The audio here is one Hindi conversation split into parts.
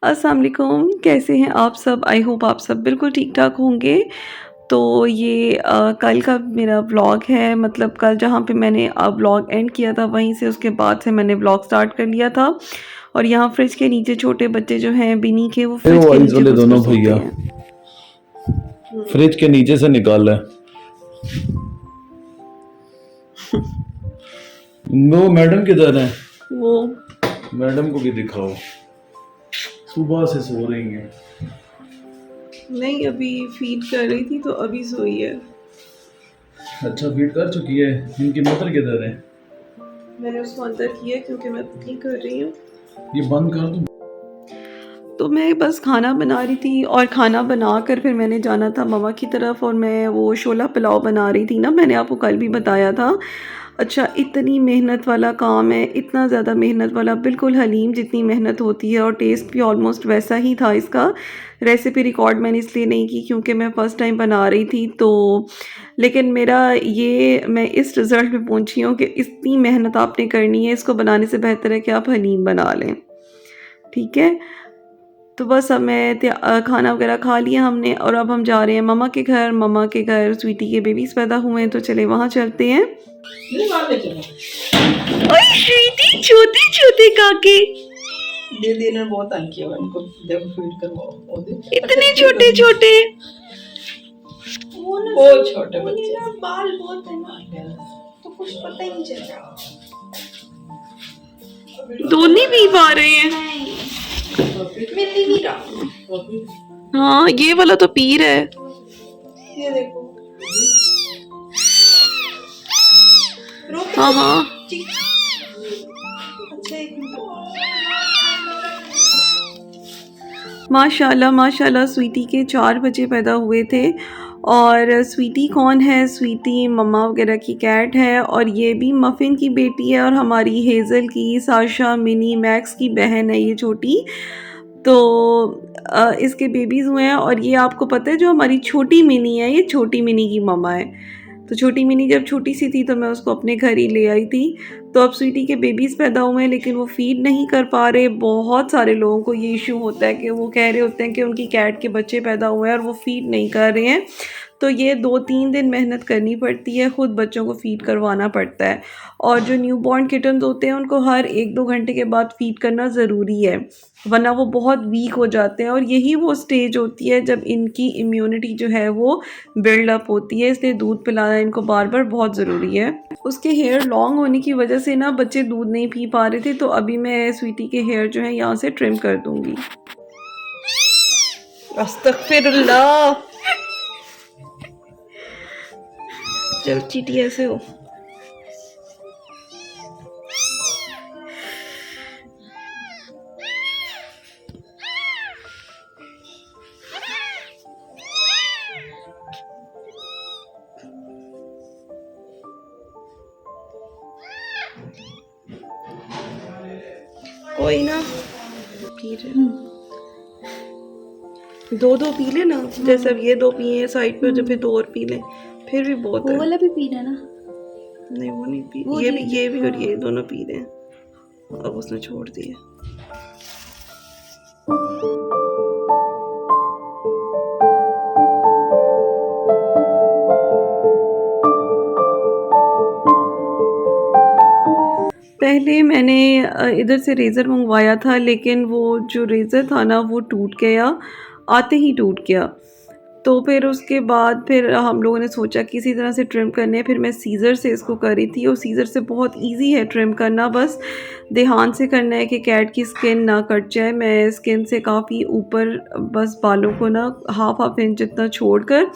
अस्सलाम वालेकुम, कैसे हैं आप सब? आई होप आप सब बिल्कुल ठीक-ठाक होंगे। तो ये कल का मेरा व्लॉग है, मतलब कल जहाँ पे मैंने व्लॉग एंड किया था वहीं से उसके बाद से मैंने व्लॉग स्टार्ट कर लिया था। और यहाँ फ्रिज के नीचे छोटे बच्चे जो हैं बिनी के, वो फ्रिज के वाइज नीचे वाले घुस कर दोनों सोते भैया हैं। फ्रिज के नीचे से निकाला है। वो मैडम किधर है? वो मैडम को भी दिखाओ, सुबह से सो रही हैं। नहीं, अभी फीड कर रही थी तो अभी सोई है। अच्छा, फीड कर चुकी है। इनकी मदर किधर है? मैंने उसको अंदर किया क्योंकि मैं कुकिंग कर रही हूँ। ये बंद कर दो। तो मैं बस खाना बना रही थी और खाना बनाकर फिर मैंने जाना था मम्मा की तरफ, और मैं वो छोला पुलाव बना रही थी ना, मैंने आपको कल भी बताया था। अच्छा, इतनी मेहनत वाला काम है, इतना ज़्यादा मेहनत वाला, बिल्कुल हलीम जितनी मेहनत होती है, और टेस्ट भी ऑलमोस्ट वैसा ही था इसका। रेसिपी रिकॉर्ड मैंने इसलिए नहीं की क्योंकि मैं फ़र्स्ट टाइम बना रही थी, तो लेकिन मेरा ये, मैं इस रिज़ल्ट पे पहुंची हूँ कि इतनी मेहनत आपने करनी है, इसको बनाने से बेहतर है कि आप हलीम बना लें। ठीक है, तो बस अब खाना वगैरह खा लिया हमने, और अब हम जा रहे हैं मम्मा के घर। मम्मा के घर स्वीटी के बेबीज़ पैदा हुए हैं, तो चले वहाँ चलते हैं। ओए स्वीटी, छोटे छोटे काके, दीदी ने बहुत तंग किया उनको, देखो फीड करवाओ। इतने छोटे छोटे, बहुत छोटे बच्चे, बाल बहुत है ना, तो कुछ पता ही नहीं चल रहा। दो नहीं पी पा रहे हैं। मिल ही नहीं रहा। हाँ, ये वाला तो पी रहा है। ये देखो, हाँ हाँ, अच्छा एक मिनट। माशाल्लाह माशाल्लाह, स्वीटी के 4 बच्चे पैदा हुए थे। और स्वीटी कौन है? स्वीटी मम्मा वगैरह की कैट है, और ये भी मफ़िन की बेटी है, और हमारी हेज़ल की, साशा, मिनी, मैक्स की बहन है ये छोटी। तो इसके बेबीज़ हुए हैं। और ये आपको पता है, जो हमारी छोटी मिनी है, ये छोटी मिनी की मम्मा है। तो छोटी मिनी जब छोटी सी थी तो मैं उसको अपने घर ही ले आई थी। तो अब स्वीटी के बेबीज़ पैदा हुए हैं, लेकिन वो फ़ीड नहीं कर पा रहे। बहुत सारे लोगों को ये इशू होता है कि वो कह रहे होते हैं कि उनकी कैट के बच्चे पैदा हुए हैं और वो फ़ीड नहीं कर रहे हैं। तो ये 2-3 दिन मेहनत करनी पड़ती है, ख़ुद बच्चों को फ़ीड करवाना पड़ता है। और जो न्यू बॉर्न किटन्स होते हैं उनको हर 1-2 घंटे के बाद फ़ीड करना ज़रूरी है, वरना वो बहुत वीक हो जाते हैं। और यही वो स्टेज होती है जब इनकी इम्यूनिटी जो है वो बिल्ड अप होती है, इसलिए दूध पिलाना इनको बार बार बहुत ज़रूरी है। उसके हेयर लॉन्ग होने की वजह से ना बच्चे दूध नहीं पी पा रहे थे, तो अभी मैं स्वीटी के हेयर जो है यहाँ से ट्रिम कर दूँगी। अस्तगफिरुल्लाह, चल चीटी ऐसे हो। कोई ना, पी रहे, 2-2 पी ले ना, जैसे अब ये 2 पिए साइड पे, जब फिर 2 और पी लें, फिर भी बहुत वो है। वाला भी पी रहा ना? नहीं वो नहीं पी, वो ये भी और ये दोनों पी रहे हैं, अब उसने छोड़ दिया। पहले मैंने इधर से रेज़र मंगवाया था, लेकिन वो जो रेज़र था ना वो टूट गया, आते ही टूट गया। तो फिर उसके बाद फिर हम लोगों ने सोचा कि इसी तरह से ट्रिम करने हैं। फिर मैं सीज़र से इसको कर रही थी और सीज़र से बहुत इजी है ट्रिम करना, बस ध्यान से करना है कि कैट की स्किन ना कट जाए। मैं स्किन से काफ़ी ऊपर बस बालों को ना हाफ इंच जितना छोड़कर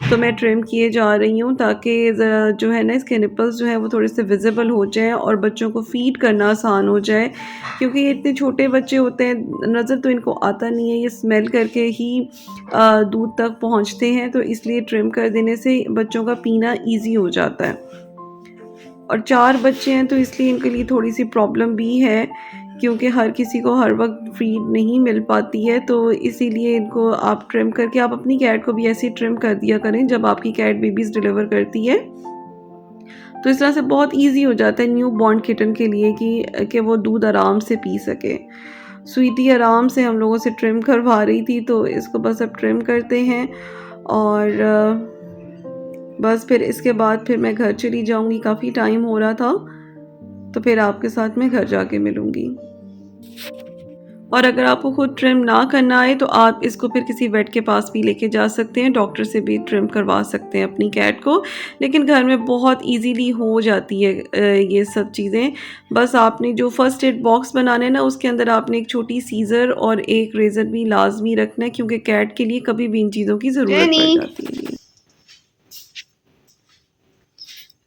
तो मैं ट्रिम किए जा रही हूँ, ताकि ज़रा जो है ना इसके निपल्स जो हैं वो थोड़े से विजिबल हो जाएं और बच्चों को फ़ीड करना आसान हो जाए, क्योंकि ये इतने छोटे बच्चे होते हैं, नज़र तो इनको आता नहीं है, ये स्मेल करके ही दूध तक पहुँचते हैं। तो इसलिए ट्रिम कर देने से बच्चों का पीना ईज़ी हो जाता है। और 4 बच्चे हैं तो इसलिए इनके लिए थोड़ी सी प्रॉब्लम भी है, क्योंकि हर किसी को हर वक्त फीड नहीं मिल पाती है। तो इसीलिए इनको आप ट्रिम करके आप अपनी कैट को भी ऐसे ट्रिम कर दिया करें जब आपकी कैट बेबीज़ डिलीवर करती है। तो इस तरह से बहुत इजी हो जाता है न्यू बॉर्न किटन के लिए कि वो दूध आराम से पी सके। स्वीटी आराम से हम लोगों से ट्रिम करवा रही थी, तो इसको बस अब ट्रिम करते हैं और बस फिर इसके बाद फिर मैं घर चली जाऊंगी। काफ़ी टाइम हो रहा था, तो फिर आपके साथ मैं घर जाके मिलूंगी। और अगर आपको खुद ट्रिम ना करना आए तो आप इसको फिर किसी वेट के पास भी लेके जा सकते हैं, डॉक्टर से भी ट्रिम करवा सकते हैं अपनी कैट को। लेकिन घर में बहुत इजीली हो जाती है ये सब चीज़ें। बस आपने जो फर्स्ट एड बॉक्स बनाना है ना, उसके अंदर आपने एक छोटी सीज़र और एक रेज़र भी लाजमी रखना है, क्योंकि कैट के लिए कभी भी इन चीज़ों की ज़रूरत पड़ जाती है।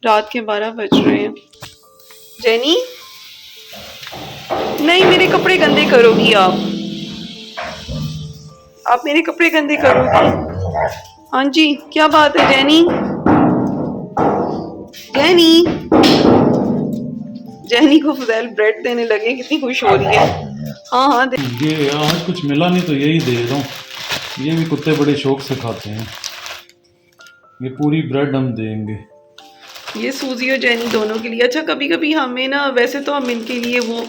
रात के 12 बज रहे हैं। जेनी, नहीं, मेरे कपड़े गंदे करोगी आप मेरे कपड़े गंदे करोगी। हाँ जी, क्या बात है जेनी? जेनी को फुज़ैल ब्रेड देने लगे, कितनी खुश हो रही है। हाँ ये आज कुछ मिला नहीं तो यही दे रहा हूँ। ये भी कुत्ते बड़े शौक से खाते हैं। ये पूरी ब्रेड हम देंगे। ये सूजी और जेनी दोनों के लिए। अच्छा, कभी कभी हमें ना, वैसे तो हम इनके लिए वो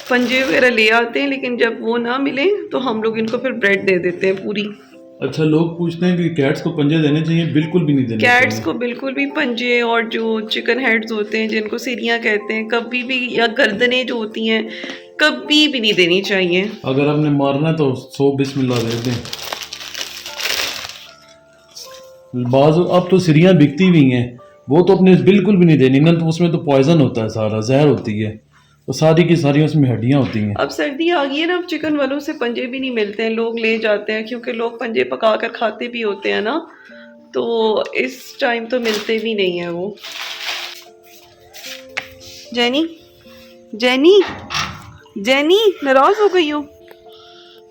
पंजे वगैरह ले आते हैं, लेकिन जब वो ना मिले तो हम लोग इनको फिर ब्रेड दे देते हैं पूरी। अच्छा, लोग पूछते हैं कि कैट्स को पंजे देने चाहिए। बिल्कुल भी नहीं देने चाहिए। कैट्स को बिल्कुल भी पंजे और जो चिकन हेड्स होते हैं जिनको सिरियाँ कहते हैं, कभी भी, या गर्दनें जो होती हैं, कभी भी नहीं देनी चाहिए। अगर आपने मारना है तो 100 बिस्मिल्लाह दे दें। बाज़ अब तो सिरियाँ बिकती भी हैं, वो तो अपने बिल्कुल भी नहीं देनी ना, तो उसमें तो पॉइजन होता है, सारा जहर होती है, तो सारी की सारी उसमें हड्डियाँ होती हैं। अब सर्दी आ गई है ना, अब चिकन वालों से पंजे भी नहीं मिलते हैं, लोग ले जाते हैं, क्योंकि लोग पंजे पका कर खाते भी होते हैं ना, तो इस टाइम तो मिलते भी नहीं है वो। जेनी नाराज हो गई हो?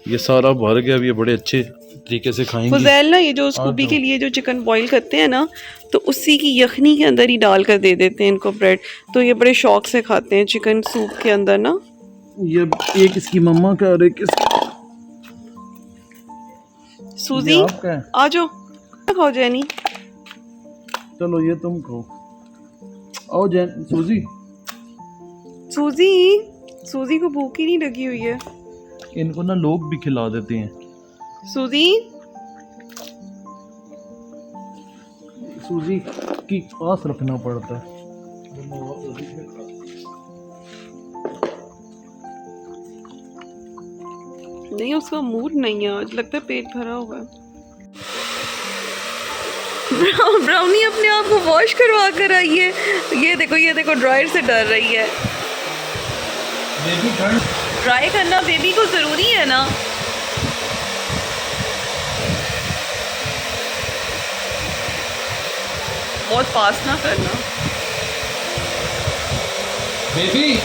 ये सारा भर गया। अब ये बड़े अच्छे तरीके से खाएंगे। फुज़ैल ना, ये जो स्कूबी के लिए जो चिकन बॉईल करते हैं ना, तो उसी की यखनी के अंदर ही डाल कर दे देते हैं इनको ब्रेड, तो ये बड़े शौक से खाते हैं चिकन सूप के अंदर ना। ये एक इसकी मम्मा का और एक इसकी। सूजी, आ जाओ, खाओ जेनी। चलो ये तुम खाओ। आओ जैन। सूजी को भूख ही नहीं लगी हुई है। इनको ना लोग भी खिला देते हैं। सूजी की पास रखना पड़ता है। नहीं, उसका मूड नहीं है आज, लगता है पेट भरा हुआ है। ब्राउनी अपने आप को वॉश करवा कर आई है। ये देखो ड्रायर से डर रही है। ड्राई करना बेबी को जरूरी है ना। बहुत पास ना करना बेबी।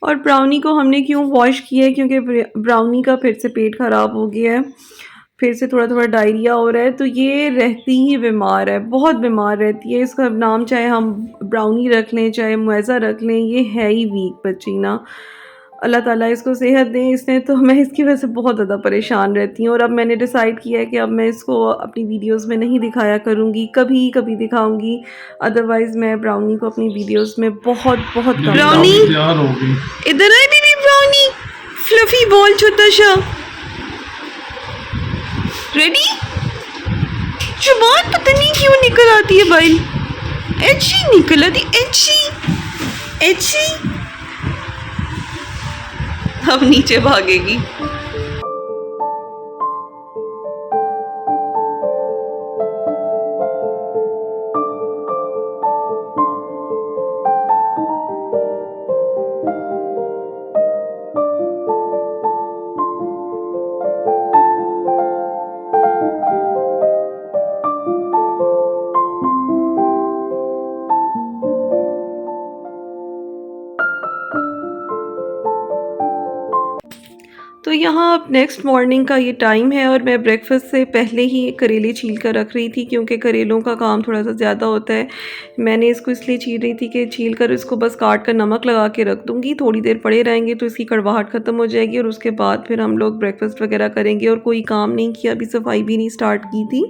और ब्राउनी को हमने क्यों वॉश किया है, क्योंकि ब्राउनी का फिर से पेट ख़राब हो गया है, फिर से थोड़ा डायरिया हो रहा है, तो ये रहती ही बीमार है, बहुत बीमार रहती है। इसका नाम चाहे हम ब्राउनी रख लें चाहे मुआज़ा रख लें, ये है ही वीक बच्ची ना। अल्लाह ताला इसको सेहत दें। इसने तो, मैं इसकी वजह से बहुत ज़्यादा परेशान रहती हूँ, और अब मैंने डिसाइड किया है कि अब मैं इसको अपनी वीडियोस में नहीं दिखाया करूँगी, कभी कभी दिखाऊँगी, अदरवाइज़ मैं ब्राउनी को अपनी वीडियोस में बहुत कम। ब्राउनी इधर आए, बेबी ब्राउनी, फ्लफी बॉल छोटा सा। रेडी? जुबान पता नहीं क्यों निकल आती है भाई, एची निकल आती, एची एची। अब नीचे भागेगी। तो यहाँ अब नेक्स्ट मॉर्निंग का ये टाइम है और मैं ब्रेकफास्ट से पहले ही करेले छील कर रख रही थी, क्योंकि करेलों का काम थोड़ा सा ज़्यादा होता है। मैंने इसको इसलिए छील रही थी कि छील कर इसको बस काट कर नमक लगा के रख दूँगी, थोड़ी देर पड़े रहेंगे तो इसकी कड़वाहट ख़त्म हो जाएगी और उसके बाद फिर हम लोग ब्रेकफास्ट वगैरह करेंगे। और कोई काम नहीं किया, अभी सफाई भी नहीं स्टार्ट की थी,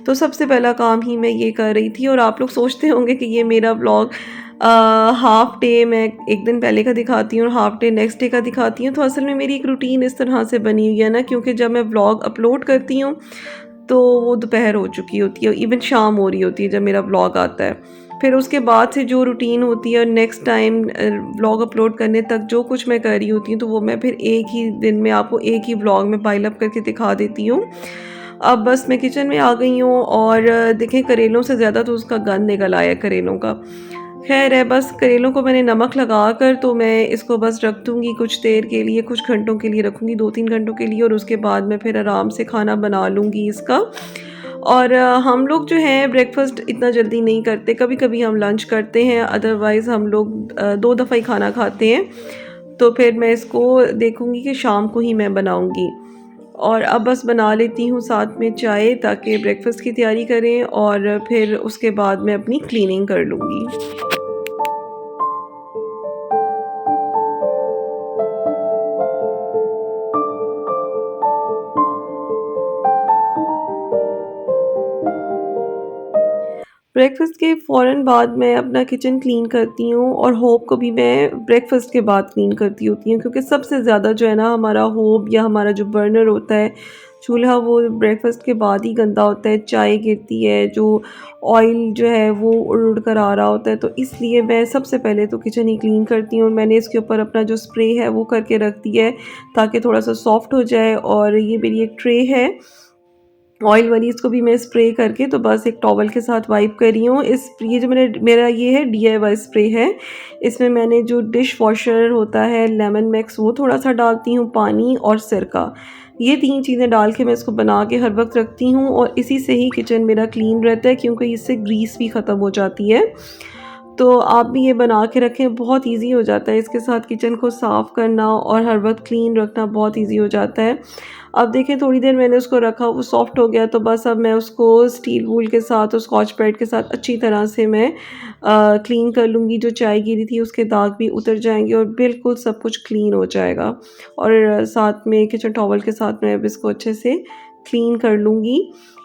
तो सबसे पहला काम ही मैं ये कर रही थी। और आप लोग सोचते होंगे कि ये मेरा व्लॉग हाफ़ डे मैं एक दिन पहले का दिखाती हूँ और हाफ़ डे नेक्स्ट डे का दिखाती हूँ। तो असल में मेरी एक रूटीन इस तरह से बनी हुई है ना, क्योंकि जब मैं व्लॉग अपलोड करती हूँ तो वो दोपहर हो चुकी होती है, इवन शाम हो रही होती है जब मेरा व्लॉग आता है। फिर उसके बाद से जो रूटीन होती है और नेक्स्ट टाइम व्लॉग अपलोड करने तक जो कुछ मैं कर रही होती हूँ, तो वो मैं फिर एक ही दिन में आपको एक ही व्लॉग में पाइल अप करके दिखा देती हूँ। अब बस मैं किचन में आ गई हूँ और देखें करेलों से ज़्यादा तो उसका गंद निकल आया करेलों का। खैर है, बस करेलों को मैंने नमक लगा कर तो मैं इसको बस रख दूँगी कुछ देर के लिए, कुछ घंटों के लिए रखूँगी, 2-3 घंटों के लिए, और उसके बाद मैं फिर आराम से खाना बना लूँगी इसका। और हम लोग जो हैं ब्रेकफास्ट इतना जल्दी नहीं करते, कभी कभी हम लंच करते हैं, अदरवाइज़ हम लोग 2 दफ़ा ही खाना खाते हैं। तो फिर मैं इसको देखूँगी कि शाम को ही मैं बनाऊँगी। और अब बस बना लेती हूँ साथ में चाय, ताकि ब्रेकफास्ट की तैयारी करें और फिर उसके बाद मैं अपनी क्लीनिंग कर लूँगी। ब्रेकफ़ास्ट के फ़ौरन बाद मैं अपना किचन क्लीन करती हूँ और होब को भी मैं ब्रेकफ़ास्ट के बाद क्लीन करती होती हूँ, क्योंकि सबसे ज़्यादा जो है ना हमारा होब या हमारा जो बर्नर होता है चूल्हा, वो ब्रेकफ़ास्ट के बाद ही गंदा होता है, चाय गिरती है, जो ऑयल जो है वो उड़ उड़ कर आ रहा होता है। तो इसलिए मैं सबसे पहले तो किचन ही क्लीन करती हूँ और मैंने इसके ऊपर अपना जो स्प्रे है वो करके रख दिया है ताकि थोड़ा सा सॉफ्ट हो जाए। और ये मेरी एक ट्रे है ऑयल वाली, इसको भी मैं स्प्रे करके तो बस एक टॉवल के साथ वाइप कर रही हूँ। ये जो मेरा ये है DIY स्प्रे है। इसमें मैंने जो डिश वॉशर होता है लेमन मैक्स वो थोड़ा सा डालती हूँ, पानी और सिरका, ये 3 चीज़ें डाल के मैं इसको बना के हर वक्त रखती हूँ और इसी से ही किचन मेरा क्लीन रहता है, क्योंकि इससे ग्रीस भी ख़त्म हो जाती है। तो आप भी ये बना के रखें, बहुत इजी हो जाता है इसके साथ किचन को साफ़ करना और हर वक्त क्लीन रखना बहुत इजी हो जाता है। अब देखें थोड़ी देर मैंने उसको रखा, वो सॉफ्ट हो गया, तो बस अब मैं उसको स्टील वूल के साथ और स्कॉच ब्राइट के साथ अच्छी तरह से मैं क्लीन कर लूँगी। जो चाय गिरी थी उसके दाग भी उतर जाएंगे और बिल्कुल सब कुछ क्लीन हो जाएगा। और साथ में किचन टॉवल के साथ मैं अब इसको अच्छे से क्लीन कर लूँगी।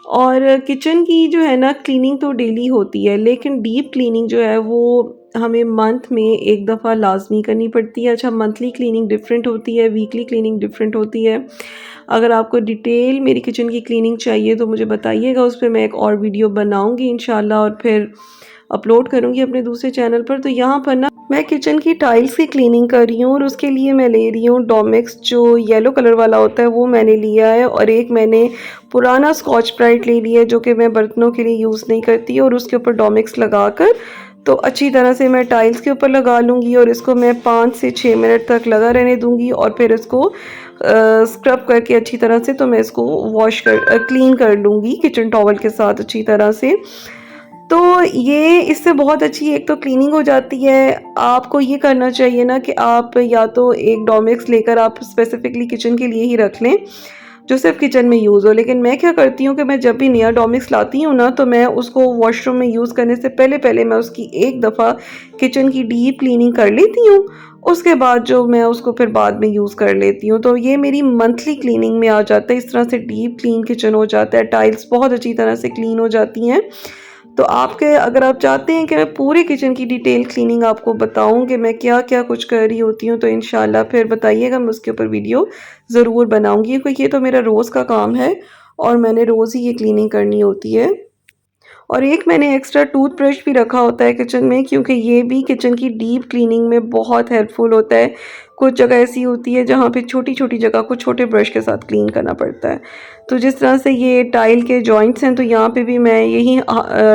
और किचन की जो है ना क्लीनिंग तो डेली होती है, लेकिन डीप क्लीनिंग जो है वो हमें मंथ में एक दफ़ा लाजमी करनी पड़ती है। अच्छा, मंथली क्लीनिंग डिफरेंट होती है, वीकली क्लीनिंग डिफरेंट होती है। अगर आपको डिटेल मेरी किचन की क्लीनिंग चाहिए तो मुझे बताइएगा, उस पर मैं एक और वीडियो बनाऊंगी इंशाल्लाह और फिर अपलोड करूंगी अपने दूसरे चैनल पर। तो यहाँ पर ना मैं किचन की टाइल्स की क्लीनिंग कर रही हूँ और उसके लिए मैं ले रही हूँ डोमेक्स, जो येलो कलर वाला होता है वो मैंने लिया है, और एक मैंने पुराना स्कॉच ब्राइट ले लिया है जो कि मैं बर्तनों के लिए यूज़ नहीं करती, और उसके ऊपर डोमेक्स लगा कर तो अच्छी तरह से मैं टाइल्स के ऊपर लगा लूँगी और इसको मैं 5 से 6 मिनट तक लगा रहने दूँगी। और फिर इसको स्क्रब करके अच्छी तरह से तो मैं इसको क्लीन कर लूँगी किचन टॉवल के साथ अच्छी तरह से। तो ये इससे बहुत अच्छी एक तो क्लीनिंग हो जाती है। आपको ये करना चाहिए ना कि आप या तो एक डोमेक्स लेकर आप स्पेसिफिकली किचन के लिए ही रख लें जो सिर्फ किचन में यूज़ हो। लेकिन मैं क्या करती हूँ कि मैं जब भी नया डोमेक्स लाती हूँ ना, तो मैं उसको वॉशरूम में यूज़ करने से पहले मैं उसकी एक दफ़ा किचन की डीप क्लीनिंग कर लेती हूँ, उसके बाद जो मैं उसको फिर बाद में यूज़ कर लेती हूँ। तो ये मेरी मंथली क्लीनिंग में आ जाता है, इस तरह से डीप क्लीन किचन हो जाता है, टाइल्स बहुत अच्छी तरह से क्लीन हो जाती हैं। तो आपके अगर आप चाहते हैं कि मैं पूरे किचन की डिटेल क्लीनिंग आपको बताऊं कि मैं क्या क्या कुछ कर रही होती हूँ, तो इंशाल्लाह फिर बताइएगा, मैं उसके ऊपर वीडियो ज़रूर बनाऊंगी, क्योंकि ये तो मेरा रोज़ का काम है और मैंने रोज़ ही ये क्लीनिंग करनी होती है। और एक मैंने एक्स्ट्रा टूथब्रश भी रखा होता है किचन में, क्योंकि ये भी किचन की डीप क्लीनिंग में बहुत हेल्पफुल होता है। कुछ जगह ऐसी होती है जहाँ पे छोटी-छोटी जगह को छोटे ब्रश के साथ क्लीन करना पड़ता है। तो जिस तरह से ये टाइल के जॉइंट्स हैं, तो यहाँ पे भी मैं यही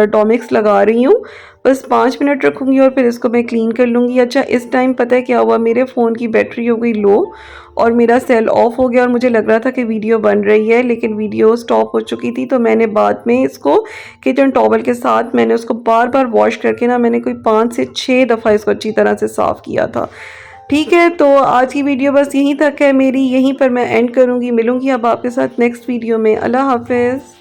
डोमेक्स लगा रही हूँ। बस 5 मिनट रखूँगी और फिर इसको मैं क्लीन कर लूँगी। अच्छा, इस टाइम पता है क्या हुआ, मेरे फ़ोन की बैटरी हो गई लो और मेरा सेल ऑफ हो गया और मुझे लग रहा था कि वीडियो बन रही है, लेकिन वीडियो स्टॉप हो चुकी थी। तो मैंने बाद में इसको किचन टॉवल के साथ मैंने उसको बार-बार वॉश करके ना, मैंने कोई 5 से 6 दफ़ा इसको अच्छी तरह से साफ़ किया था। ठीक है, तो आज की वीडियो बस यहीं तक है मेरी, यहीं पर मैं एंड करूँगी। मिलूँगी अब आपके साथ नेक्स्ट वीडियो में। अल्लाह हाफ़िज़।